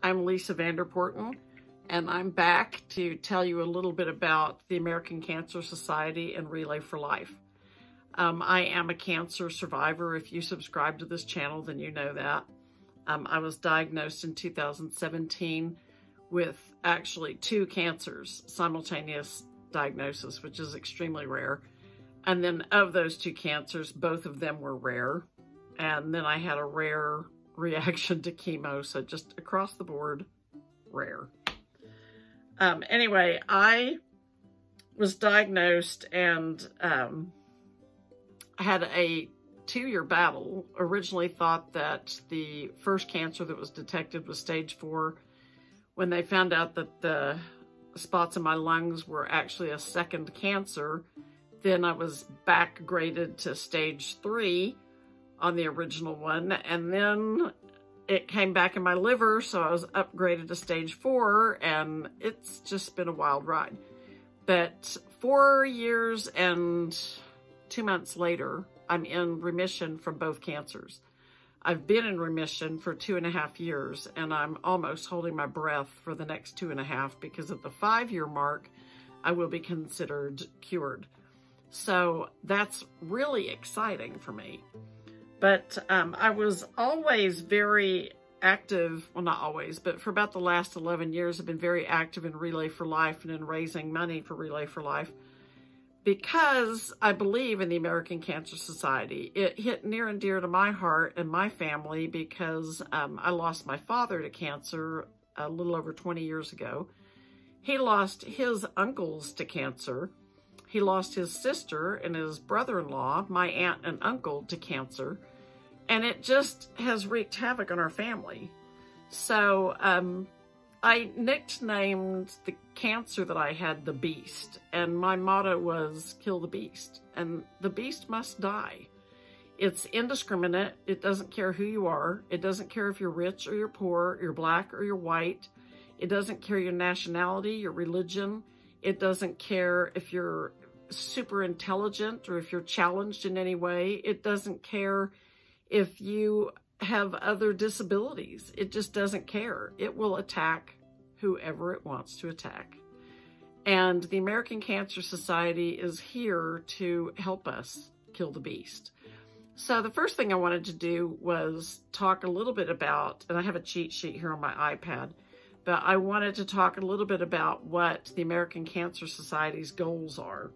I'm Lisa Vanderporten, and I'm back to tell you a little bit about the American Cancer Society and Relay for Life. I am a cancer survivor. If you subscribe to this channel, then you know that. I was diagnosed in 2017 with actually 2 cancers, simultaneous diagnosis, which is extremely rare. And then of those 2 cancers, both of them were rare. And then I had a rare reaction to chemo, so just across the board, rare. Anyway, I was diagnosed and had a 2-year battle. Originally thought that the first cancer that was detected was stage 4. When they found out that the spots in my lungs were actually a second cancer, then I was back graded to stage 3 on the original one, and then it came back in my liver, so I was upgraded to stage 4, and it's just been a wild ride. But 4 years and 2 months later, I'm in remission from both cancers. I've been in remission for 2.5 years, and I'm almost holding my breath for the next 2.5, because at the 5-year mark, I will be considered cured. So that's really exciting for me. But I was always very active, well, not always, but for about the last 11 years, I've been very active in Relay for Life and in raising money for Relay for Life, because I believe in the American Cancer Society. It hit near and dear to my heart and my family because I lost my father to cancer a little over 20 years ago. He lost his uncles to cancer. He lost his sister and his brother-in-law, my aunt and uncle, to cancer. And it just has wreaked havoc on our family. So I nicknamed the cancer that I had the Beast. And my motto was, kill the beast. And the beast must die. It's indiscriminate. It doesn't care who you are. It doesn't care if you're rich or you're poor, you're black or you're white. It doesn't care your nationality, your religion. It doesn't care if you're super intelligent or if you're challenged in any way. It doesn't care if you have other disabilities. It just doesn't care. It will attack whoever it wants to attack. And the American Cancer Society is here to help us kill the beast. So the first thing I wanted to do was talk a little bit about, and I have a cheat sheet here on my iPad, but I wanted to talk a little bit about what the American Cancer Society's goals are,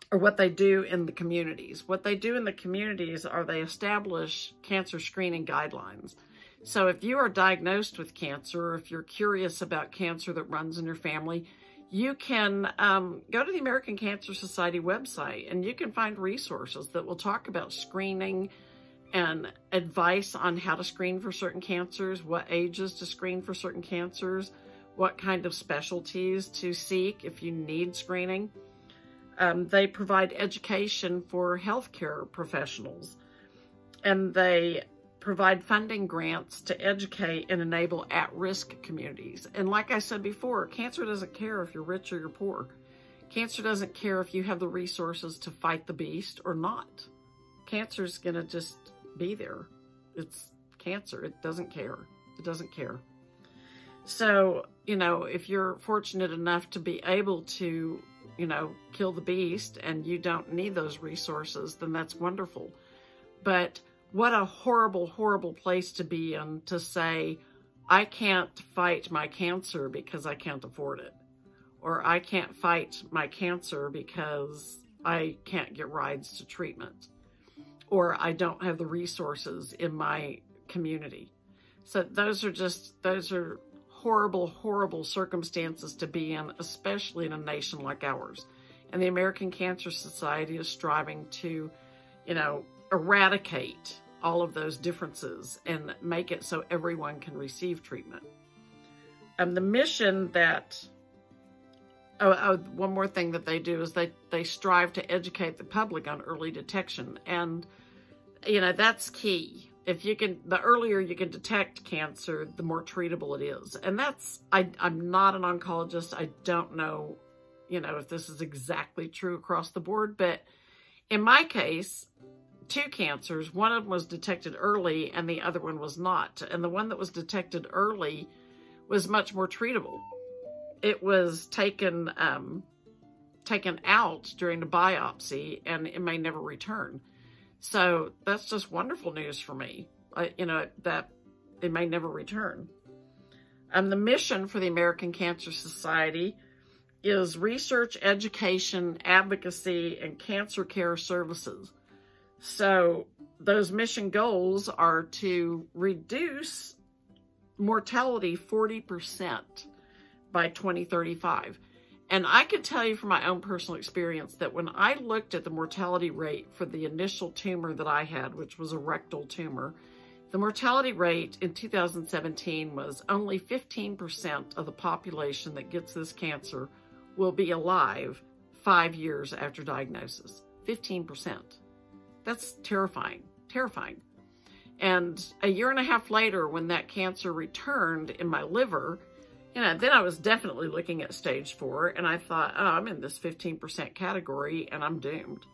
or what they do in the communities. What they do in the communities are they establish cancer screening guidelines. So if you are diagnosed with cancer, or if you're curious about cancer that runs in your family, you can go to the American Cancer Society website, and you can find resources that will talk about screening and advice on how to screen for certain cancers, what ages to screen for certain cancers, what kind of specialties to seek if you need screening. They provide education for healthcare professionals, and they provide funding grants to educate and enable at-risk communities. And like I said before, cancer doesn't care if you're rich or you're poor. Cancer doesn't care if you have the resources to fight the beast or not. Cancer's gonna just be there. It's cancer. It doesn't care. It doesn't care. So, if you're fortunate enough to be able to, kill the beast and you don't need those resources, then that's wonderful. But what a horrible, horrible place to be in, to say, I can't fight my cancer because I can't afford it. Or I can't fight my cancer because I can't get rides to treatment. Or I don't have the resources in my community. So those are horrible, horrible circumstances to be in, especially in a nation like ours. And the American Cancer Society is striving to, eradicate all of those differences and make it so everyone can receive treatment. The mission that, one more thing that they do is they strive to educate the public on early detection. And, that's key. The earlier you can detect cancer, the more treatable it is. And I'm not an oncologist. I don't know, if this is exactly true across the board, but in my case, two cancers. One of them was detected early and the other one was not. And the one that was detected early was much more treatable. It was taken out during the biopsy and it may never return. So that's just wonderful news for me, that it may never return. The mission for the American Cancer Society is research, education, advocacy, and cancer care services. So those mission goals are to reduce mortality 40% by 2035. And I can tell you from my own personal experience that when I looked at the mortality rate for the initial tumor that I had, which was a rectal tumor, the mortality rate in 2017 was only 15% of the population that gets this cancer will be alive 5 years after diagnosis. 15%. That's terrifying, terrifying. And a year and a half later, when that cancer returned in my liver, then I was definitely looking at stage 4, and I thought, oh, I'm in this 15% category and I'm doomed.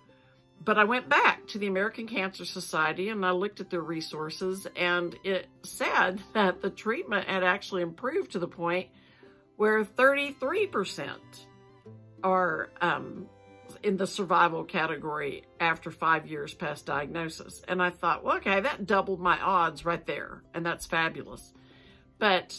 But I went back to the American Cancer Society and I looked at their resources, and it said that the treatment had actually improved to the point where 33% are in the survival category after 5 years past diagnosis. And I thought, well, okay, that doubled my odds right there, and that's fabulous. But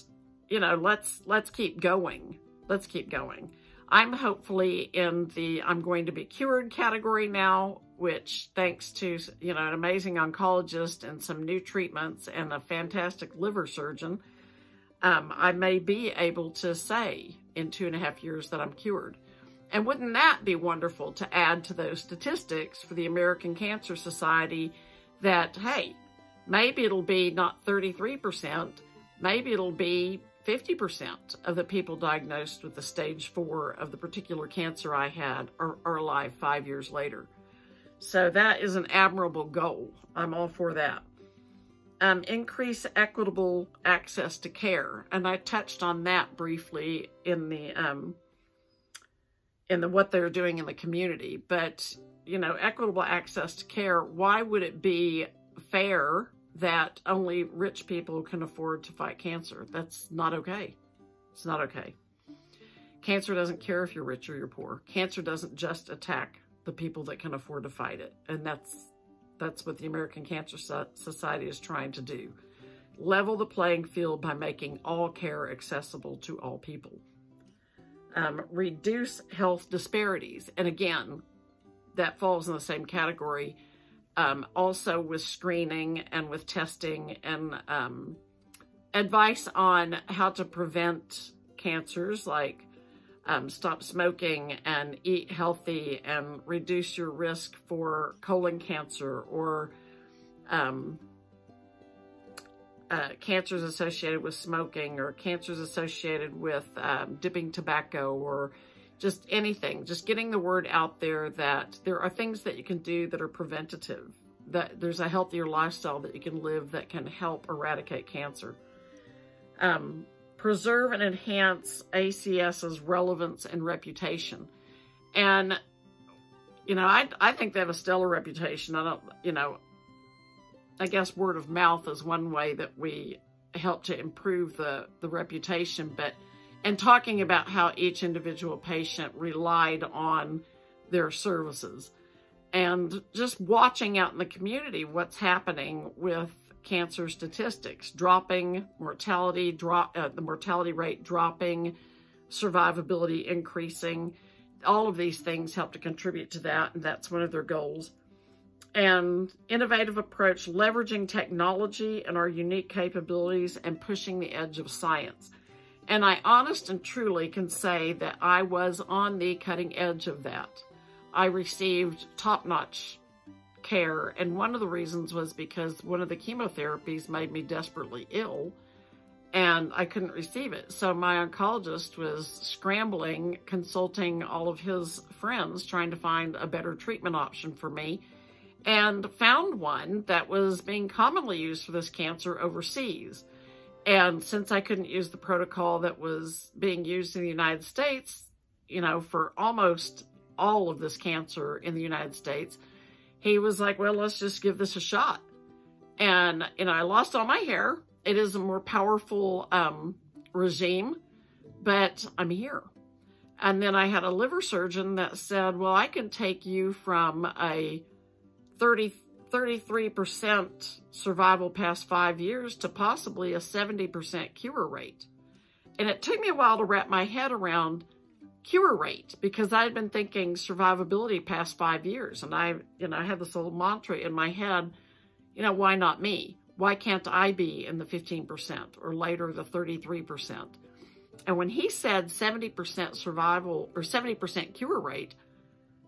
let's keep going. Let's keep going. I'm hopefully in the I'm going to be cured category now, which thanks to, an amazing oncologist and some new treatments and a fantastic liver surgeon, I may be able to say in 2.5 years that I'm cured. And wouldn't that be wonderful to add to those statistics for the American Cancer Society that, hey, maybe it'll be not 33%, maybe it'll be 50% of the people diagnosed with the stage 4 of the particular cancer I had are alive 5 years later. So that is an admirable goal. I'm all for that. Increase equitable access to care. And I touched on that briefly in the what they're doing in the community. But, equitable access to care, why would it be fair that only rich people can afford to fight cancer? That's not okay. It's not okay. Cancer doesn't care if you're rich or you're poor. Cancer doesn't just attack the people that can afford to fight it. And that's what the American Cancer Society is trying to do. Level the playing field by making all care accessible to all people. Reduce health disparities. And again, that falls in the same category. Also with screening and with testing and advice on how to prevent cancers, like stop smoking and eat healthy and reduce your risk for colon cancer or cancers associated with smoking or cancers associated with dipping tobacco or just anything. Just getting the word out there that there are things that you can do that are preventative, that there's a healthier lifestyle that you can live that can help eradicate cancer. Preserve and enhance ACS's relevance and reputation. And, I think they have a stellar reputation. I guess word of mouth is one way that we help to improve the reputation, and talking about how each individual patient relied on their services and just watching out in the community what's happening with cancer statistics, dropping mortality, the mortality rate dropping, survivability increasing. All of these things help to contribute to that, and that's one of their goals. And innovative approach, leveraging technology and our unique capabilities and pushing the edge of science. And I honest and truly can say that I was on the cutting edge of that. I received top-notch care, and one of the reasons was because one of the chemotherapies made me desperately ill, and I couldn't receive it. So my oncologist was scrambling, consulting all of his friends, trying to find a better treatment option for me, and found one that was being commonly used for this cancer overseas. And since I couldn't use the protocol that was being used in the United States, for almost all of this cancer in the United States, he was like, well, let's just give this a shot. And, you know, I lost all my hair. It is a more powerful regime, but I'm here. And then I had a liver surgeon that said, well, I can take you from a 33% survival past 5 years to possibly a 70% cure rate. And it took me a while to wrap my head around cure rate, because I had been thinking survivability past 5 years. And I had this little mantra in my head, you know, why not me? Why can't I be in the 15% or later the 33%? And when he said 70% survival or 70% cure rate,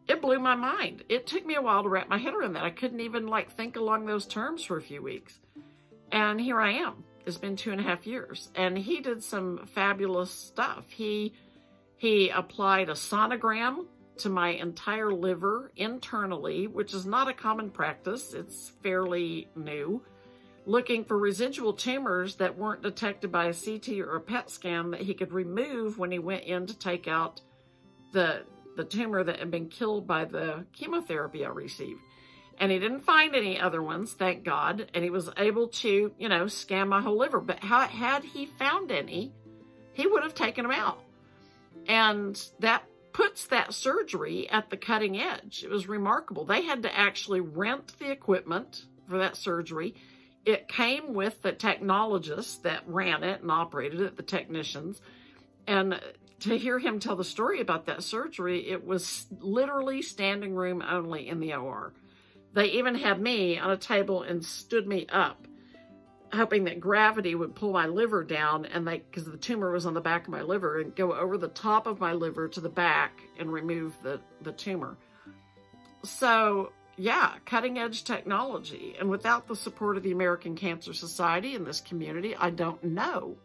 it blew my mind. It took me a while to wrap my head around that. I couldn't even like think along those terms for a few weeks. And here I am. It's been 2.5 years. And he did some fabulous stuff. He applied a sonogram to my entire liver internally, which is not a common practice. It's fairly new. Looking for residual tumors that weren't detected by a CT or a PET scan that he could remove when he went in to take out the tumor that had been killed by the chemotherapy I received. And he didn't find any other ones, thank God. And he was able to, you know, scan my whole liver. But had he found any, he would have taken them out. And that puts that surgery at the cutting edge. It was remarkable. They had to actually rent the equipment for that surgery. It came with the technologists that ran it and operated it, the technicians. And to hear him tell the story about that surgery, it was literally standing room only in the OR. They even had me on a table and stood me up, hoping that gravity would pull my liver down, and because the tumor was on the back of my liver, and go over the top of my liver to the back and remove the tumor. So yeah, cutting edge technology. And without the support of the American Cancer Society in this community, I don't know.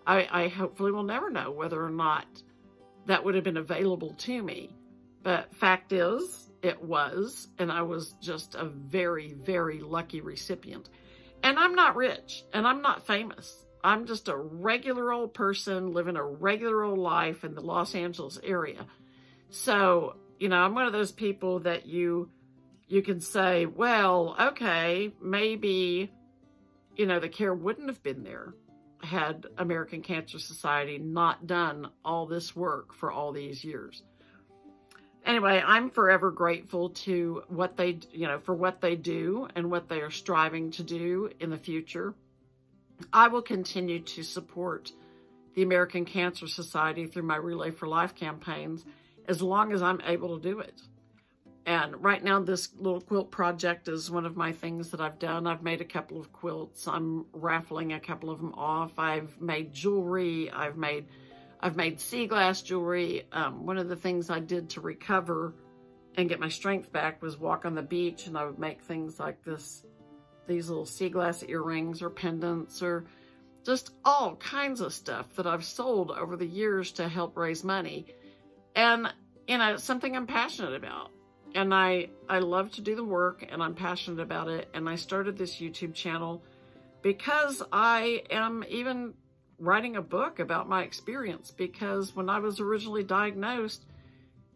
I hopefully will never know whether or not that would have been available to me. But fact is, it was, and I was just a very, very lucky recipient. And I'm not rich, and I'm not famous. I'm just a regular old person living a regular old life in the Los Angeles area. So, you know, I'm one of those people that you can say, well, okay, maybe, you know, the care wouldn't have been there had American Cancer Society not done all this work for all these years. Anyway, I'm forever grateful to what they, you know, for what they do and what they are striving to do in the future. I will continue to support the American Cancer Society through my Relay for Life campaigns as long as I'm able to do it. And right now, this little quilt project is one of my things that I've done. I've made a couple of quilts. I'm raffling a couple of them off. I've made jewelry. I've made sea glass jewelry. One of the things I did to recover and get my strength back was walk on the beach, and I would make things like these little sea glass earrings or pendants or just all kinds of stuff that I've sold over the years to help raise money. And, you know, it's something I'm passionate about. And I love to do the work, and I'm passionate about it. And I started this YouTube channel because I am even writing a book about my experience, because when I was originally diagnosed,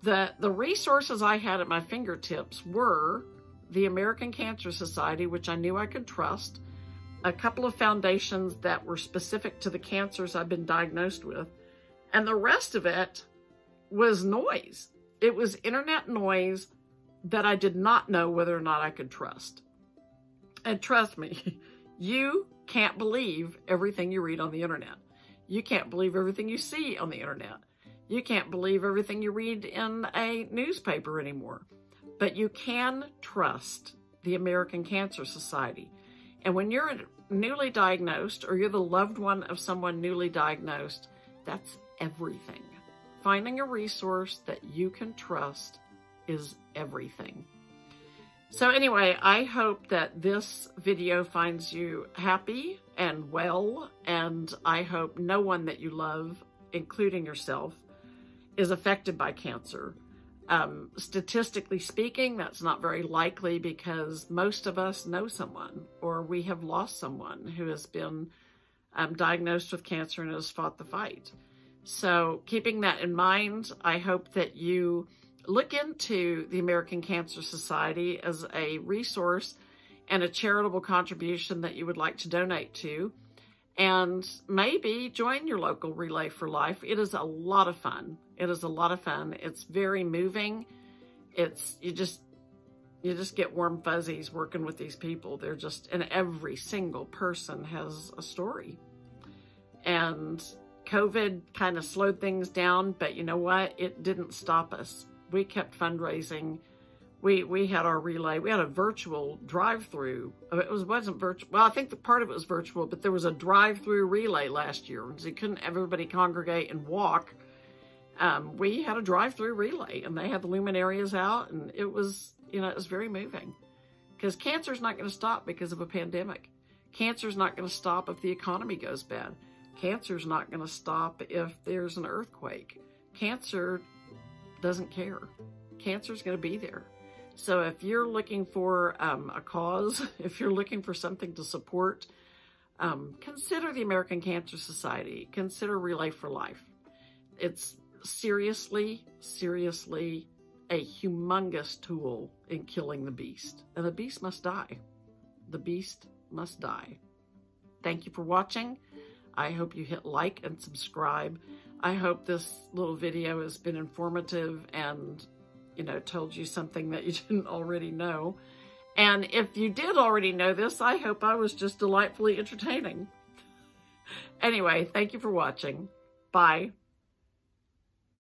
the resources I had at my fingertips were the American Cancer Society, which I knew I could trust, a couple of foundations that were specific to the cancers I've been diagnosed with, and the rest of it was noise. It was internet noise that I did not know whether or not I could trust. And trust me, you can't believe everything you read on the internet. You can't believe everything you see on the internet. You can't believe everything you read in a newspaper anymore. But you can trust the American Cancer Society. And when you're newly diagnosed, or you're the loved one of someone newly diagnosed, that's everything. Finding a resource that you can trust is everything. So anyway, I hope that this video finds you happy and well, and I hope no one that you love, including yourself, is affected by cancer. Statistically speaking, that's not very likely, because most of us know someone, or we have lost someone who has been diagnosed with cancer and has fought the fight. So keeping that in mind, I hope that you look into the American Cancer Society as a resource and a charitable contribution that you would like to donate to. And maybe join your local Relay for Life. It is a lot of fun. It is a lot of fun. It's very moving. You just get warm fuzzies working with these people. They're just, and every single person has a story. And COVID kind of slowed things down, but you know what? It didn't stop us. We kept fundraising. We had our relay. We had a virtual drive-through. It wasn't virtual. Well, I think the part of it was virtual, but there was a drive-through relay last year. So you couldn't everybody congregate and walk. We had a drive-through relay, and they had the luminarias out, and it was, you know, it was very moving. Because cancer's not going to stop because of a pandemic. Cancer's not going to stop if the economy goes bad. Cancer's not going to stop if there's an earthquake. Cancer doesn't care. Cancer's going to be there. So if you're looking for a cause, if you're looking for something to support, consider the American Cancer Society. Consider Relay for Life. It's seriously, seriously a humongous tool in killing the beast. And the beast must die. The beast must die. Thank you for watching. I hope you hit like and subscribe. I hope this little video has been informative and, you know, told you something that you didn't already know. And if you did already know this, I hope I was just delightfully entertaining. Anyway, thank you for watching. Bye.